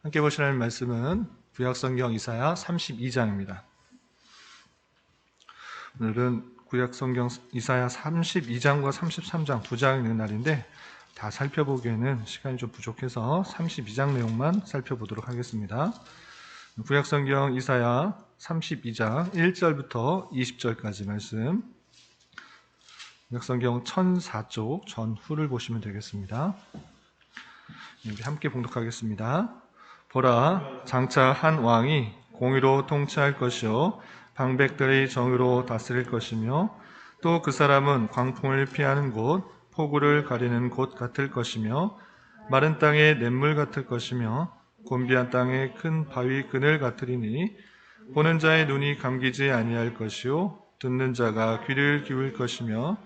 함께 보실 하나님 말씀은 구약성경 이사야 32장입니다. 오늘은 구약성경 이사야 32장과 33장 두 장 있는 날인데 다 살펴보기에는 시간이 좀 부족해서 32장 내용만 살펴보도록 하겠습니다. 구약성경 이사야 32장 1절부터 20절까지 말씀, 구약성경 1004쪽 전후를 보시면 되겠습니다. 함께 봉독하겠습니다. 보라, 장차 한 왕이 공의로 통치할 것이요 방백들이 정의로 다스릴 것이며 또 그 사람은 광풍을 피하는 곳, 폭우를 가리는 곳 같을 것이며 마른 땅의 냇물 같을 것이며 곤비한 땅의 큰 바위 그늘 같으리니 보는 자의 눈이 감기지 아니할 것이요 듣는 자가 귀를 기울 것이며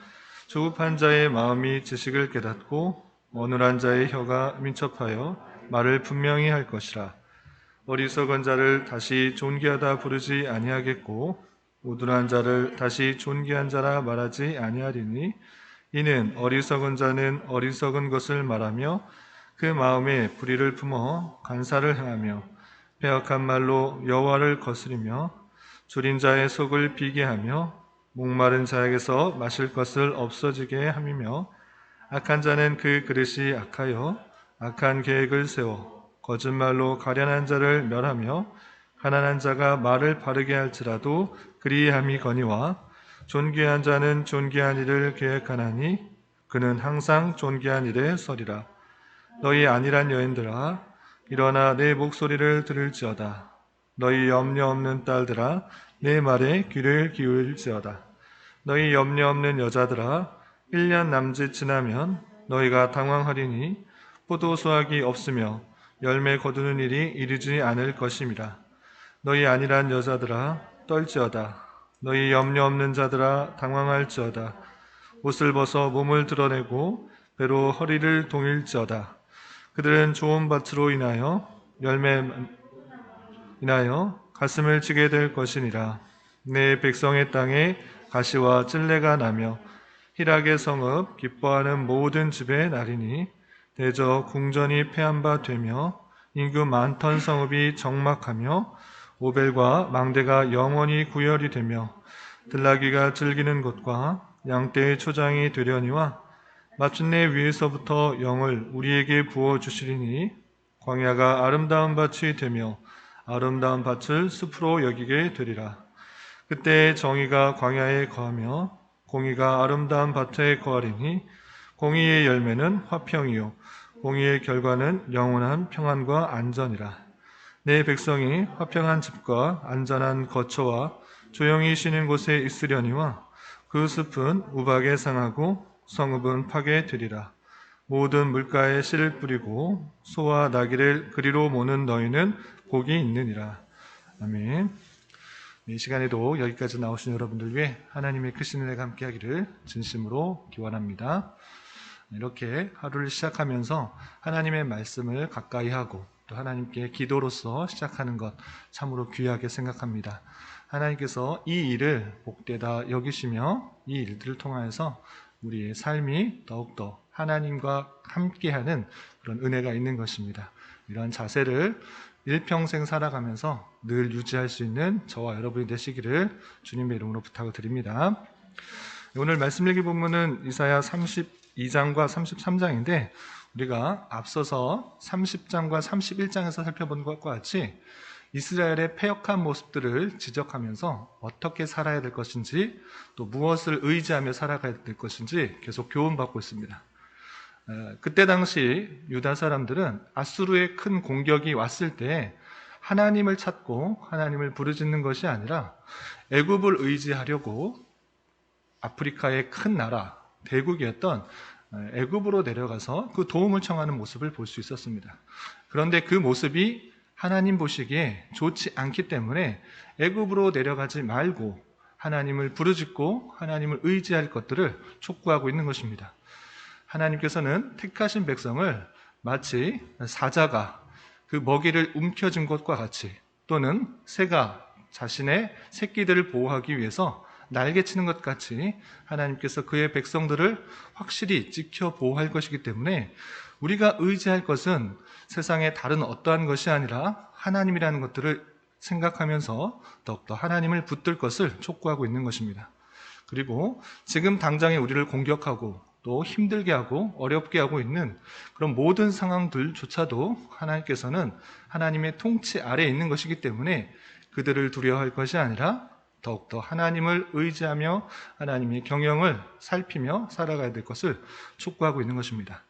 조급한 자의 마음이 지식을 깨닫고 어눌한 자의 혀가 민첩하여 말을 분명히 할 것이라. 어리석은 자를 다시 존귀하다 부르지 아니하겠고 우둔한 자를 다시 존귀한 자라 말하지 아니하리니 이는 어리석은 자는 어리석은 것을 말하며 그 마음에 불의를 품어 간사를 행하며 배역한 말로 여호와를 거스리며 줄인 자의 속을 비게 하며 목마른 자에게서 마실 것을 없어지게 함이며 악한 자는 그 그릇이 악하여 악한 계획을 세워 거짓말로 가련한 자를 멸하며 가난한 자가 말을 바르게 할지라도 그리함이거니와 존귀한 자는 존귀한 일을 계획하나니 그는 항상 존귀한 일에 서리라. 너희 안일한 여인들아 일어나 내 목소리를 들을지어다. 너희 염려 없는 딸들아 내 말에 귀를 기울일지어다. 너희 염려 없는 여자들아 1년 남짓 지나면 너희가 당황하리니 포도 수확이 없으며 열매 거두는 일이 이르지 않을 것임이라. 너희 안일한 여자들아 떨지어다. 너희 염려 없는 자들아 당황할지어다. 옷을 벗어 몸을 드러내고 배로 허리를 동일지어다. 그들은 좋은 밭으로 인하여 열매 인하여 가슴을 치게 될 것이니라. 내 백성의 땅에 가시와 찔레가 나며 희락의 성읍 기뻐하는 모든 집의 날이니 대저 궁전이 패한 바 되며 인구 많던 성읍이 적막하며 오벨과 망대가 영원히 구열이 되며 들나귀가 즐기는 곳과 양떼의 초장이 되려니와 마침내 위에서부터 영을 우리에게 부어주시리니 광야가 아름다운 밭이 되며 아름다운 밭을 숲으로 여기게 되리라. 그때 정의가 광야에 거하며 공의가 아름다운 밭에 거하리니 공의의 열매는 화평이요 공의의 결과는 영원한 평안과 안전이라. 내 백성이 화평한 집과 안전한 거처와 조용히 쉬는 곳에 있으려니와 그 숲은 우박에 상하고 성읍은 파괴되리라. 모든 물가에 씨를 뿌리고 소와 나귀를 그리로 모는 너희는 복이 있느니라. 아멘. 이 시간에도 여기까지 나오신 여러분들 위해 하나님의 크신 은혜가 함께하기를 진심으로 기원합니다. 이렇게 하루를 시작하면서 하나님의 말씀을 가까이 하고 또 하나님께 기도로서 시작하는 것 참으로 귀하게 생각합니다. 하나님께서 이 일을 복되다 여기시며 이 일들을 통하여서 우리의 삶이 더욱더 하나님과 함께하는 그런 은혜가 있는 것입니다. 이러한 자세를 일평생 살아가면서 늘 유지할 수 있는 저와 여러분이 되시기를 주님의 이름으로 부탁을 드립니다. 오늘 말씀 읽기 본문은 이사야 32장과 33장인데 우리가 앞서서 30장과 31장에서 살펴본 것과 같이 이스라엘의 패역한 모습들을 지적하면서 어떻게 살아야 될 것인지 또 무엇을 의지하며 살아가야 될 것인지 계속 교훈받고 있습니다. 그때 당시 유다 사람들은 아수르의 큰 공격이 왔을 때 하나님을 찾고 하나님을 부르짖는 것이 아니라 애굽을 의지하려고 아프리카의 큰 나라 대국이었던 애굽으로 내려가서 그 도움을 청하는 모습을 볼 수 있었습니다. 그런데 그 모습이 하나님 보시기에 좋지 않기 때문에 애굽으로 내려가지 말고 하나님을 부르짖고 하나님을 의지할 것들을 촉구하고 있는 것입니다. 하나님께서는 택하신 백성을 마치 사자가 그 먹이를 움켜쥔 것과 같이 또는 새가 자신의 새끼들을 보호하기 위해서 날개치는 것 같이 하나님께서 그의 백성들을 확실히 지켜 보호할 것이기 때문에 우리가 의지할 것은 세상의 다른 어떠한 것이 아니라 하나님이라는 것들을 생각하면서 더욱더 하나님을 붙들 것을 촉구하고 있는 것입니다. 그리고 지금 당장에 우리를 공격하고 또 힘들게 하고 어렵게 하고 있는 그런 모든 상황들조차도 하나님께서는 하나님의 통치 아래에 있는 것이기 때문에 그들을 두려워할 것이 아니라 더욱더 하나님을 의지하며 하나님의 경영을 살피며 살아가야 될 것을 촉구하고 있는 것입니다.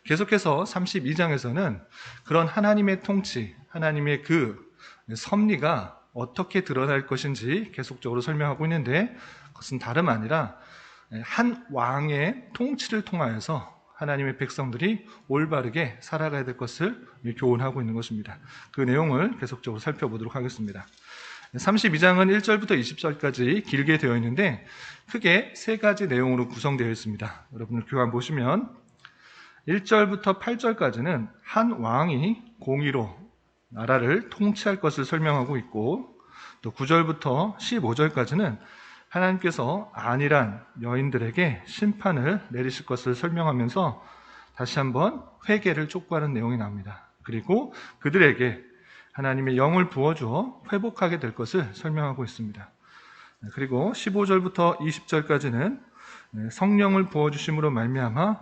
계속해서 32장에서는 그런 하나님의 통치, 하나님의 그 섭리가 어떻게 드러날 것인지 계속적으로 설명하고 있는데, 그것은 다름 아니라 한 왕의 통치를 통하여서 하나님의 백성들이 올바르게 살아가야 될 것을 교훈하고 있는 것입니다. 그 내용을 계속적으로 살펴보도록 하겠습니다. 32장은 1절부터 20절까지 길게 되어 있는데 크게 세 가지 내용으로 구성되어 있습니다. 여러분들 교환 보시면 1절부터 8절까지는 한 왕이 공의로 나라를 통치할 것을 설명하고 있고, 또 9절부터 15절까지는 하나님께서 안일한 여인들에게 심판을 내리실 것을 설명하면서 다시 한번 회개를 촉구하는 내용이 나옵니다. 그리고 그들에게 하나님의 영을 부어주어 회복하게 될 것을 설명하고 있습니다. 그리고 15절부터 20절까지는 성령을 부어주심으로 말미암아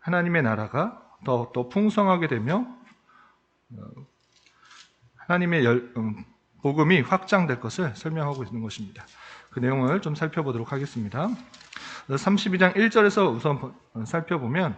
하나님의 나라가 더 풍성하게 되며 하나님의 복음이 확장될 것을 설명하고 있는 것입니다. 그 내용을 좀 살펴보도록 하겠습니다. 32장 1절에서 우선 살펴보면,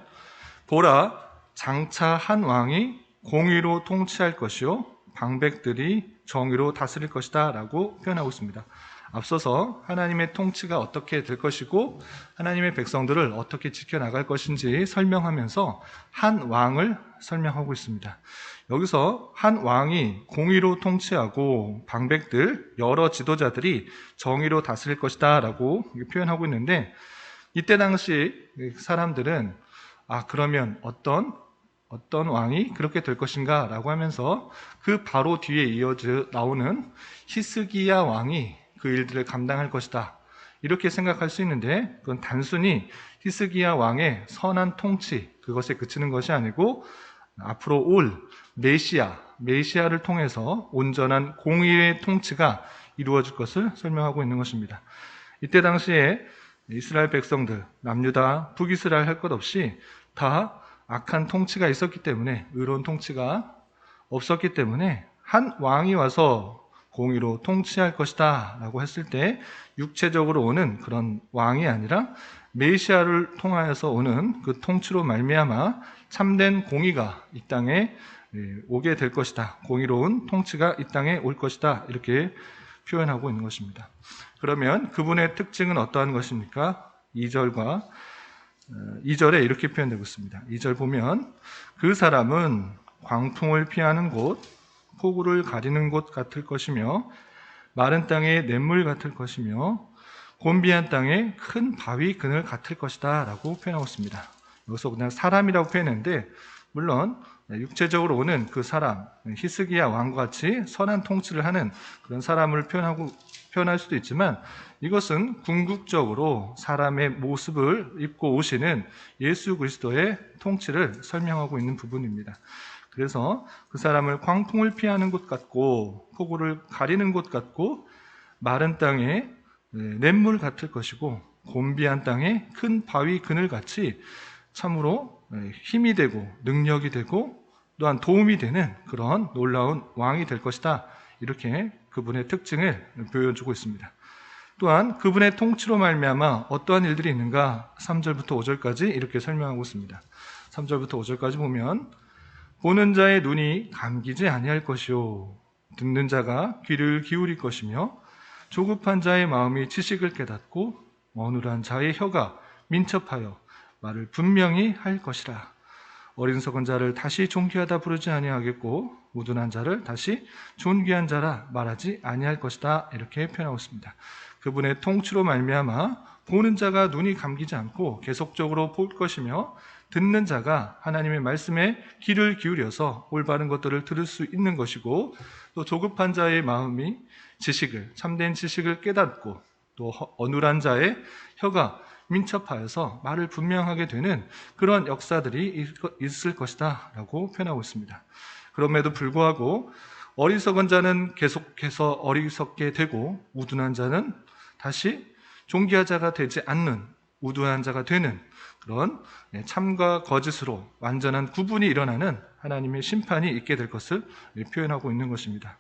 보라, 장차 한 왕이 공의로 통치할 것이요 방백들이 정의로 다스릴 것이다 라고 표현하고 있습니다. 앞서서 하나님의 통치가 어떻게 될 것이고 하나님의 백성들을 어떻게 지켜나갈 것인지 설명하면서 한 왕을 설명하고 있습니다. 여기서 한 왕이 공의로 통치하고 방백들, 여러 지도자들이 정의로 다스릴 것이다 라고 표현하고 있는데, 이때 당시 사람들은 그러면 어떤 왕이 그렇게 될 것인가 라고 하면서 그 바로 뒤에 이어져 나오는 히스기야 왕이 그 일들을 감당할 것이다 이렇게 생각할 수 있는데, 그건 단순히 히스기야 왕의 선한 통치, 그것에 그치는 것이 아니고 앞으로 올 메시아를 통해서 온전한 공의의 통치가 이루어질 것을 설명하고 있는 것입니다. 이때 당시에 이스라엘 백성들, 남유다, 북이스라엘 할 것 없이 다 악한 통치가 있었기 때문에, 의로운 통치가 없었기 때문에 한 왕이 와서 공의로 통치할 것이다 라고 했을 때 육체적으로 오는 그런 왕이 아니라 메시아를 통하여서 오는 그 통치로 말미암아 참된 공의가 이 땅에 오게 될 것이다, 공의로운 통치가 이 땅에 올 것이다, 이렇게 표현하고 있는 것입니다. 그러면 그분의 특징은 어떠한 것입니까? 2절에 이렇게 표현되고 있습니다. 2절 보면, 그 사람은 광풍을 피하는 곳, 폭우를 가리는 곳 같을 것이며 마른 땅의 냇물 같을 것이며 곤비한 땅의 큰 바위 그늘 같을 것이다 라고 표현하고 있습니다. 여기서 그냥 사람이라고 표현했는데, 물론 육체적으로 오는 그 사람, 히스기야 왕과 같이 선한 통치를 하는 그런 사람을 표현할 수도 있지만, 이것은 궁극적으로 사람의 모습을 입고 오시는 예수 그리스도의 통치를 설명하고 있는 부분입니다. 그래서 그 사람을 광풍을 피하는 곳 같고 폭우를 가리는 곳 같고 마른 땅에 냇물 같을 것이고 곤비한 땅에 큰 바위 그늘 같이 참으로 힘이 되고 능력이 되고 또한 도움이 되는 그런 놀라운 왕이 될 것이다, 이렇게 그분의 특징을 보여주고 있습니다. 또한 그분의 통치로 말미암아 어떠한 일들이 있는가, 3절부터 5절까지 이렇게 설명하고 있습니다. 3절부터 5절까지 보면, 보는 자의 눈이 감기지 아니할 것이요 듣는 자가 귀를 기울일 것이며 조급한 자의 마음이 지식을 깨닫고 어눌한 자의 혀가 민첩하여 말을 분명히 할 것이라. 어리석은 자를 다시 존귀하다 부르지 아니하겠고 우둔한 자를 다시 존귀한 자라 말하지 아니할 것이다, 이렇게 표현하고 있습니다. 그분의 통치로 말미암아 보는 자가 눈이 감기지 않고 계속적으로 볼 것이며, 듣는 자가 하나님의 말씀에 귀를 기울여서 올바른 것들을 들을 수 있는 것이고, 또 조급한 자의 마음이 참된 지식을 깨닫고, 또 어눌한 자의 혀가 민첩하여서 말을 분명하게 되는 그런 역사들이 있을 것이다 라고 표현하고 있습니다. 그럼에도 불구하고 어리석은 자는 계속해서 어리석게 되고 우둔한 자는 다시 존귀한 자가 되지 않는 우둔한 자가 되는 그런 참과 거짓으로 완전한 구분이 일어나는 하나님의 심판이 있게 될 것을 표현하고 있는 것입니다.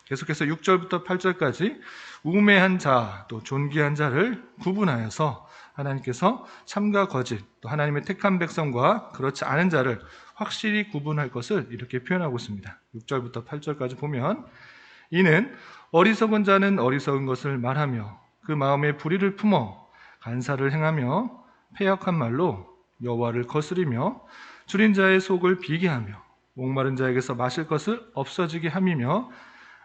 계속해서 6절부터 8절까지 우매한 자, 또 존귀한 자를 구분하여서 하나님께서 참과 거짓, 또 하나님의 택한 백성과 그렇지 않은 자를 확실히 구분할 것을 이렇게 표현하고 있습니다. 6절부터 8절까지 보면 이는 어리석은 자는 어리석은 것을 말하며 그 마음에 불의를 품어 간사를 행하며 패역한 말로 여호와를 거스리며 줄인 자의 속을 비게 하며 목마른 자에게서 마실 것을 없어지게 함이며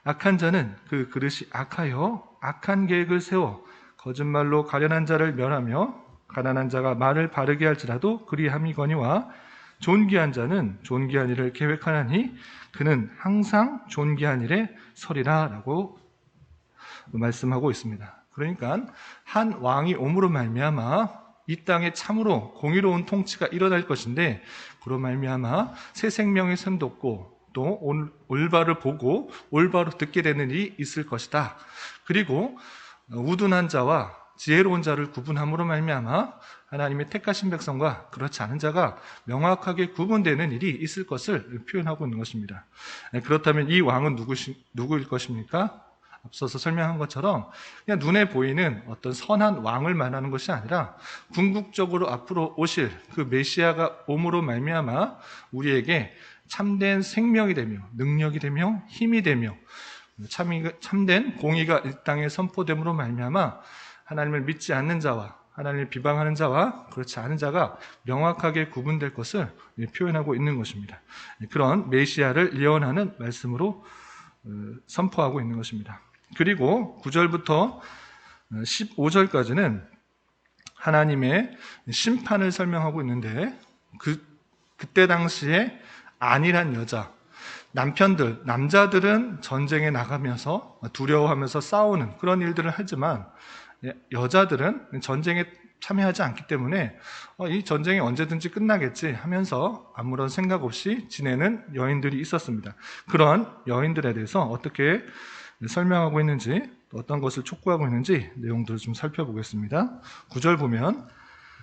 악한 자는 그 그릇이 악하여 악한 계획을 세워 거짓말로 가련한 자를 멸하며 가난한 자가 말을 바르게 할지라도 그리함이거니와 존귀한 자는 존귀한 일을 계획하나니 그는 항상 존귀한 일에 서리라 라고 말씀하고 있습니다. 그러니까 한 왕이 옴으로 말미암아 이 땅에 참으로 공의로운 통치가 일어날 것인데 그로 말미암아 새 생명이 샘돋고 또 올바를 보고 올바로 듣게 되는 일이 있을 것이다. 그리고 우둔한 자와 지혜로운 자를 구분함으로 말미암아 하나님의 택하신 백성과 그렇지 않은 자가 명확하게 구분되는 일이 있을 것을 표현하고 있는 것입니다. 그렇다면 이 왕은 누구일 것입니까? 앞서서 설명한 것처럼 그냥 눈에 보이는 어떤 선한 왕을 말하는 것이 아니라 궁극적으로 앞으로 오실 그 메시아가 옴으로 말미암아 우리에게 참된 생명이 되며 능력이 되며 힘이 되며 참된 공의가 이 땅에 선포됨으로 말미암아 하나님을 믿지 않는 자와 하나님을 비방하는 자와 그렇지 않은 자가 명확하게 구분될 것을 표현하고 있는 것입니다. 그런 메시아를 예언하는 말씀으로 선포하고 있는 것입니다. 그리고 9절부터 15절까지는 하나님의 심판을 설명하고 있는데 그때 당시에 안일한 여자, 남자들은 전쟁에 나가면서 두려워하면서 싸우는 그런 일들을 하지만 여자들은 전쟁에 참여하지 않기 때문에 이 전쟁이 언제든지 끝나겠지 하면서 아무런 생각 없이 지내는 여인들이 있었습니다. 그런 여인들에 대해서 어떻게 설명하고 있는지 어떤 것을 촉구하고 있는지 내용들을 좀 살펴보겠습니다. 9절 보면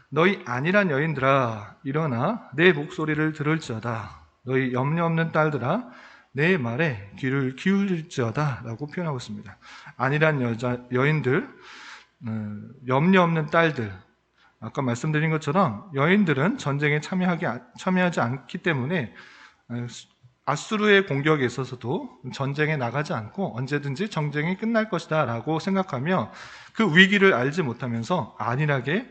너희 안일한 여인들아 일어나 내 목소리를 들을지어다. 너희 염려 없는 딸들아 내 말에 귀를 기울일지어다 라고 표현하고 있습니다. 안일한 여인들, 염려 없는 딸들, 아까 말씀드린 것처럼 여인들은 전쟁에 참여하지 않기 때문에 아수르의 공격에 있어서도 전쟁에 나가지 않고 언제든지 전쟁이 끝날 것이다 라고 생각하며 그 위기를 알지 못하면서 안일하게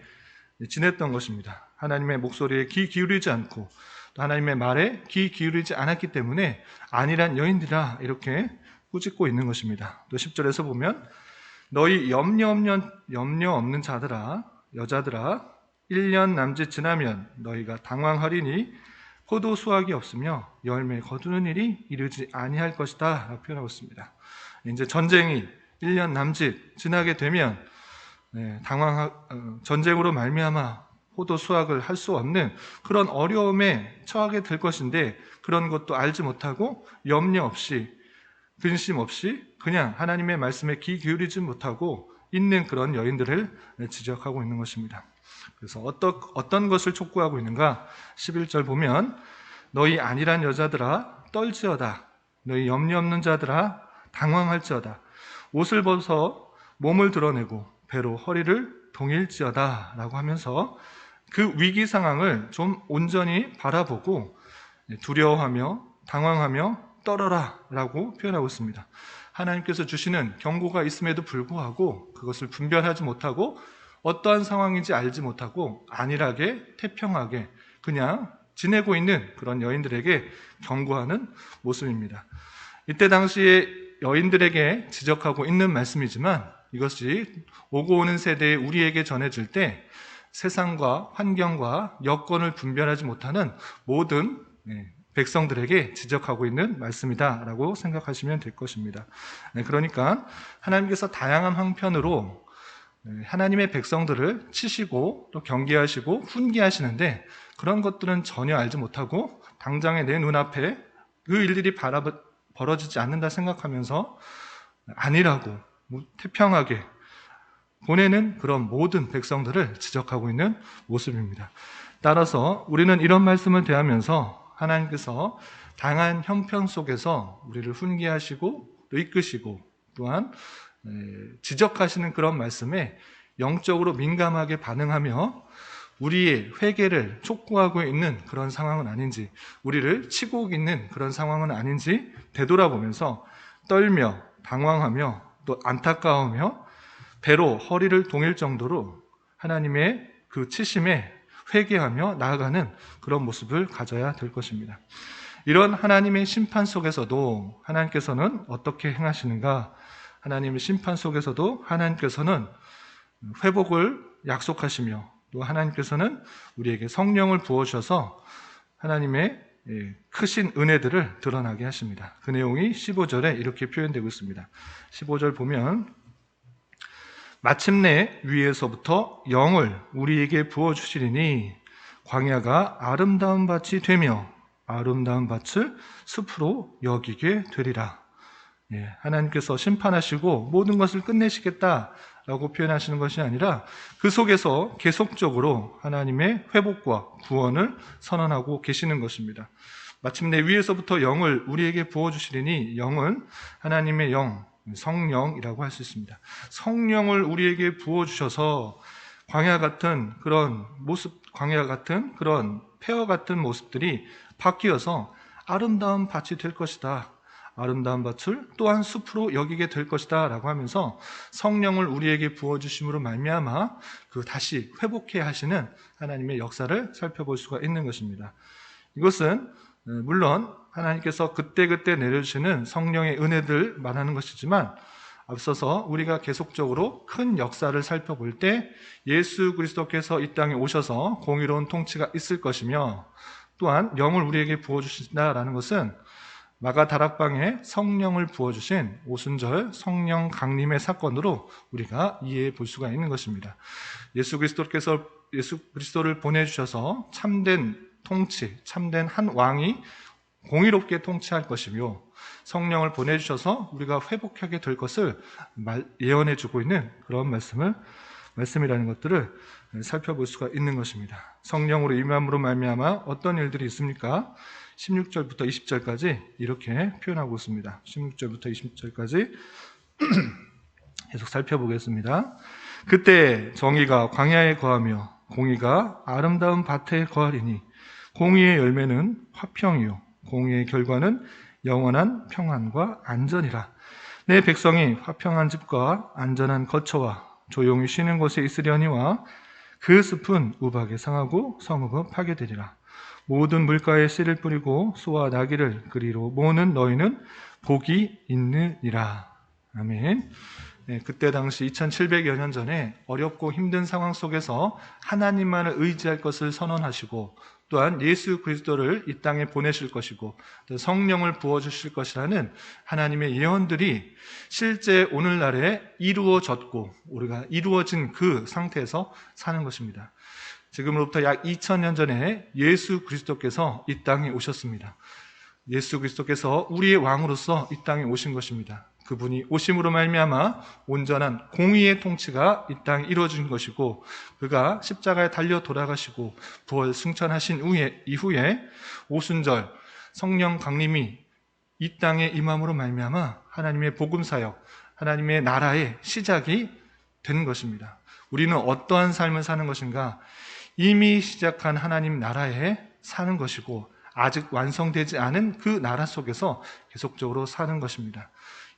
지냈던 것입니다. 하나님의 목소리에 귀 기울이지 않고 또 하나님의 말에 귀 기울이지 않았기 때문에 안일한 여인들아 이렇게 꾸짖고 있는 것입니다. 또 10절에서 보면 너희 염려 없는 자들아 여자들아 1년 남짓 지나면 너희가 당황하리니 포도 수확이 없으며 열매 거두는 일이 이르지 아니할 것이다 라고 표현하고 있습니다. 이제 전쟁이 1년 남짓 지나게 되면 전쟁으로 말미암아 포도 수확을 할 수 없는 그런 어려움에 처하게 될 것인데 그런 것도 알지 못하고 염려 없이 근심 없이 그냥 하나님의 말씀에 귀 기울이지 못하고 있는 그런 여인들을 지적하고 있는 것입니다. 그래서 어떤 것을 촉구하고 있는가? 11절 보면 너희 안일한 여자들아 떨지어다. 너희 염려 없는 자들아 당황할지어다. 옷을 벗어 몸을 드러내고 배로 허리를 동일지어다 라고 하면서 그 위기 상황을 좀 온전히 바라보고 두려워하며 당황하며 떨어라 라고 표현하고 있습니다. 하나님께서 주시는 경고가 있음에도 불구하고 그것을 분별하지 못하고 어떠한 상황인지 알지 못하고 안일하게 태평하게 그냥 지내고 있는 그런 여인들에게 경고하는 모습입니다. 이때 당시에 여인들에게 지적하고 있는 말씀이지만 이것이 오고 오는 세대에 우리에게 전해질 때 세상과 환경과 여건을 분별하지 못하는 모든 백성들에게 지적하고 있는 말씀이다라고 생각하시면 될 것입니다. 그러니까 하나님께서 다양한 형편으로 하나님의 백성들을 치시고 또 경계하시고 훈계하시는데 그런 것들은 전혀 알지 못하고 당장에 내 눈앞에 그 일들이 벌어지지 않는다 생각하면서 아니라고 태평하게 보내는 그런 모든 백성들을 지적하고 있는 모습입니다. 따라서 우리는 이런 말씀을 대하면서 하나님께서 다양한 형편 속에서 우리를 훈계하시고 또 이끄시고 또한 지적하시는 그런 말씀에 영적으로 민감하게 반응하며 우리의 회개를 촉구하고 있는 그런 상황은 아닌지, 우리를 치고 있는 그런 상황은 아닌지 되돌아보면서 떨며 당황하며 또 안타까우며 배로 허리를 동일 정도로 하나님의 그 치심에 회개하며 나아가는 그런 모습을 가져야 될 것입니다. 이런 하나님의 심판 속에서도 하나님께서는 어떻게 행하시는가? 하나님의 심판 속에서도 하나님께서는 회복을 약속하시며 또 하나님께서는 우리에게 성령을 부어주셔서 하나님의 크신 은혜들을 드러나게 하십니다. 그 내용이 15절에 이렇게 표현되고 있습니다. 15절 보면 마침내 위에서부터 영을 우리에게 부어주시리니 광야가 아름다운 밭이 되며 아름다운 밭을 숲으로 여기게 되리라. 하나님께서 심판하시고 모든 것을 끝내시겠다라고 표현하시는 것이 아니라 그 속에서 계속적으로 하나님의 회복과 구원을 선언하고 계시는 것입니다. 마침내 위에서부터 영을 우리에게 부어주시리니 영은 하나님의 영, 성령이라고 할 수 있습니다. 성령을 우리에게 부어주셔서 광야 같은 그런 모습, 광야 같은 그런 폐허 같은 모습들이 바뀌어서 아름다운 밭이 될 것이다. 아름다운 밭을 또한 숲으로 여기게 될 것이다 라고 하면서 성령을 우리에게 부어주심으로 말미암아 그 다시 회복해 하시는 하나님의 역사를 살펴볼 수가 있는 것입니다. 이것은 물론 하나님께서 그때그때 내려주시는 성령의 은혜들 말하는 것이지만 앞서서 우리가 계속적으로 큰 역사를 살펴볼 때 예수 그리스도께서 이 땅에 오셔서 공의로운 통치가 있을 것이며 또한 영을 우리에게 부어주신다라는 것은 마가 다락방에 성령을 부어주신 오순절 성령 강림의 사건으로 우리가 이해해 볼 수가 있는 것입니다. 예수 그리스도를 보내주셔서 참된 통치, 참된 한 왕이 공의롭게 통치할 것이며 성령을 보내주셔서 우리가 회복하게 될 것을 예언해 주고 있는 그런 말씀이라는 것들을 살펴볼 수가 있는 것입니다. 성령으로 임함으로 말미암아 어떤 일들이 있습니까? 16절부터 20절까지 이렇게 표현하고 있습니다. 16절부터 20절까지 계속 살펴보겠습니다. 그때 정의가 광야에 거하며 공의가 아름다운 밭에 거하리니 공의의 열매는 화평이요 공의의 결과는 영원한 평안과 안전이라. 내 백성이 화평한 집과 안전한 거처와 조용히 쉬는 곳에 있으려니와 그 숲은 우박에 상하고 성읍은 파괴되리라. 모든 물가에 씨를 뿌리고 소와 나귀를 그리로 모으는 너희는 복이 있느니라. 아멘. 그때 당시 2700여 년 전에 어렵고 힘든 상황 속에서 하나님만을 의지할 것을 선언하시고 또한 예수 그리스도를 이 땅에 보내실 것이고 또 성령을 부어주실 것이라는 하나님의 예언들이 실제 오늘날에 이루어졌고 우리가 이루어진 그 상태에서 사는 것입니다. 지금으로부터 약 2000년 전에 예수 그리스도께서 이 땅에 오셨습니다. 예수 그리스도께서 우리의 왕으로서 이 땅에 오신 것입니다. 그분이 오심으로 말미암아 온전한 공의의 통치가 이 땅에 이루어진 것이고 그가 십자가에 달려 돌아가시고 부활 승천하신 이후에 오순절 성령 강림이 이 땅에 임함으로 말미암아 하나님의 복음사역, 하나님의 나라의 시작이 된 것입니다. 우리는 어떠한 삶을 사는 것인가? 이미 시작한 하나님 나라에 사는 것이고 아직 완성되지 않은 그 나라 속에서 계속적으로 사는 것입니다.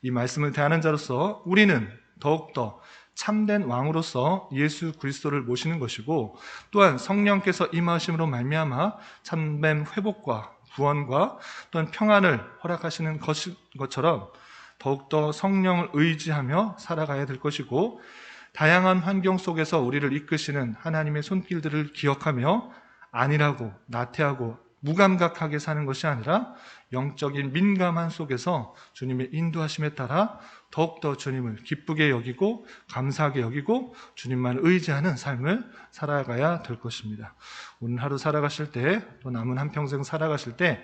이 말씀을 대하는 자로서 우리는 더욱더 참된 왕으로서 예수 그리스도를 모시는 것이고 또한 성령께서 임하심으로 말미암아 참된 회복과 구원과 또한 평안을 허락하시는 것처럼 더욱더 성령을 의지하며 살아가야 될 것이고 다양한 환경 속에서 우리를 이끄시는 하나님의 손길들을 기억하며 안일하고 나태하고 무감각하게 사는 것이 아니라 영적인 민감한 속에서 주님의 인도하심에 따라 더욱더 주님을 기쁘게 여기고 감사하게 여기고 주님만 의지하는 삶을 살아가야 될 것입니다. 오늘 하루 살아가실 때, 또 남은 한평생 살아가실 때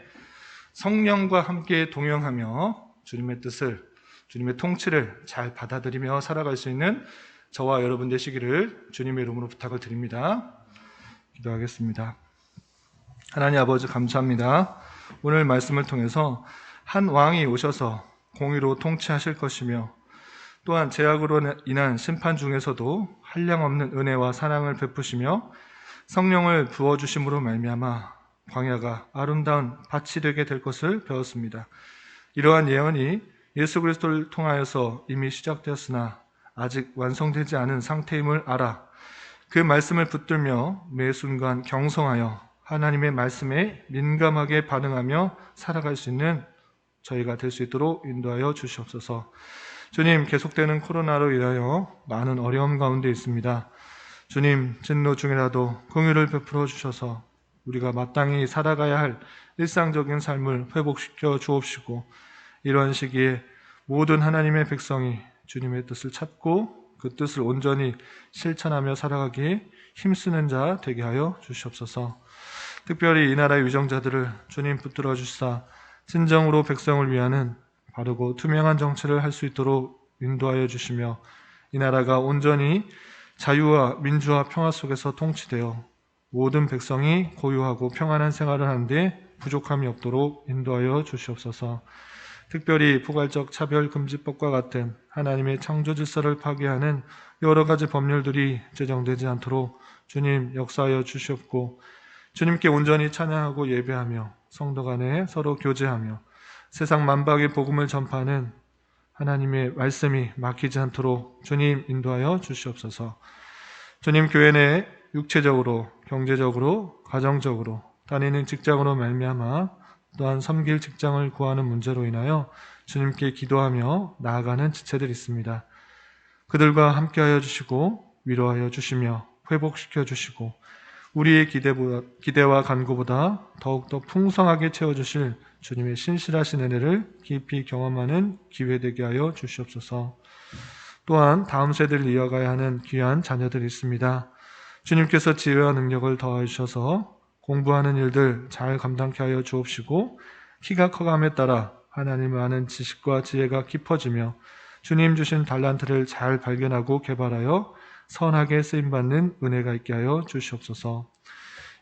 성령과 함께 동행하며 주님의 뜻을, 주님의 통치를 잘 받아들이며 살아갈 수 있는 저와 여러분 되시기를 주님의 이름으로 부탁을 드립니다. 기도하겠습니다. 하나님 아버지 감사합니다. 오늘 말씀을 통해서 한 왕이 오셔서 공의로 통치하실 것이며 또한 죄악으로 인한 심판 중에서도 한량없는 은혜와 사랑을 베푸시며 성령을 부어주심으로 말미암아 광야가 아름다운 밭이 되게 될 것을 배웠습니다. 이러한 예언이 예수 그리스도를 통하여서 이미 시작되었으나 아직 완성되지 않은 상태임을 알아 그 말씀을 붙들며 매 순간 경성하여 하나님의 말씀에 민감하게 반응하며 살아갈 수 있는 저희가 될 수 있도록 인도하여 주시옵소서. 주님, 계속되는 코로나로 인하여 많은 어려움 가운데 있습니다. 주님, 진노 중이라도 긍휼을 베풀어 주셔서 우리가 마땅히 살아가야 할 일상적인 삶을 회복시켜 주옵시고 이러한 시기에 모든 하나님의 백성이 주님의 뜻을 찾고 그 뜻을 온전히 실천하며 살아가기에 힘쓰는 자 되게 하여 주시옵소서. 특별히 이 나라의 위정자들을 주님 붙들어 주시사 진정으로 백성을 위하는 바르고 투명한 정치를 할 수 있도록 인도하여 주시며 이 나라가 온전히 자유와 민주와 평화 속에서 통치되어 모든 백성이 고요하고 평안한 생활을 하는데 부족함이 없도록 인도하여 주시옵소서. 특별히 포괄적 차별금지법과 같은 하나님의 창조 질서를 파괴하는 여러 가지 법률들이 제정되지 않도록 주님 역사하여 주시옵고 주님께 온전히 찬양하고 예배하며 성도 간에 서로 교제하며 세상 만박의 복음을 전파하는 하나님의 말씀이 막히지 않도록 주님 인도하여 주시옵소서. 주님, 교회 내 육체적으로, 경제적으로, 가정적으로, 다니는 직장으로 말미암아 또한 섬길 직장을 구하는 문제로 인하여 주님께 기도하며 나아가는 지체들이 있습니다. 그들과 함께하여 주시고 위로하여 주시며 회복시켜 주시고 우리의 기대와 간구보다 더욱더 풍성하게 채워주실 주님의 신실하신 은혜를 깊이 경험하는 기회 되게 하여 주시옵소서. 또한 다음 세대를 이어가야 하는 귀한 자녀들이 있습니다. 주님께서 지혜와 능력을 더하여 주셔서 공부하는 일들 잘 감당케 하여 주옵시고 키가 커감에 따라 하나님을 아는 지식과 지혜가 깊어지며 주님 주신 달란트를 잘 발견하고 개발하여 선하게 쓰임받는 은혜가 있게 하여 주시옵소서.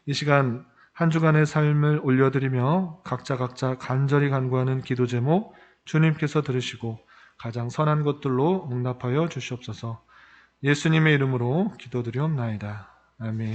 이 시간 한 주간의 삶을 올려드리며 각자 간절히 간구하는 기도 제목 주님께서 들으시고 가장 선한 것들로 응답하여 주시옵소서. 예수님의 이름으로 기도드리옵나이다. 아멘.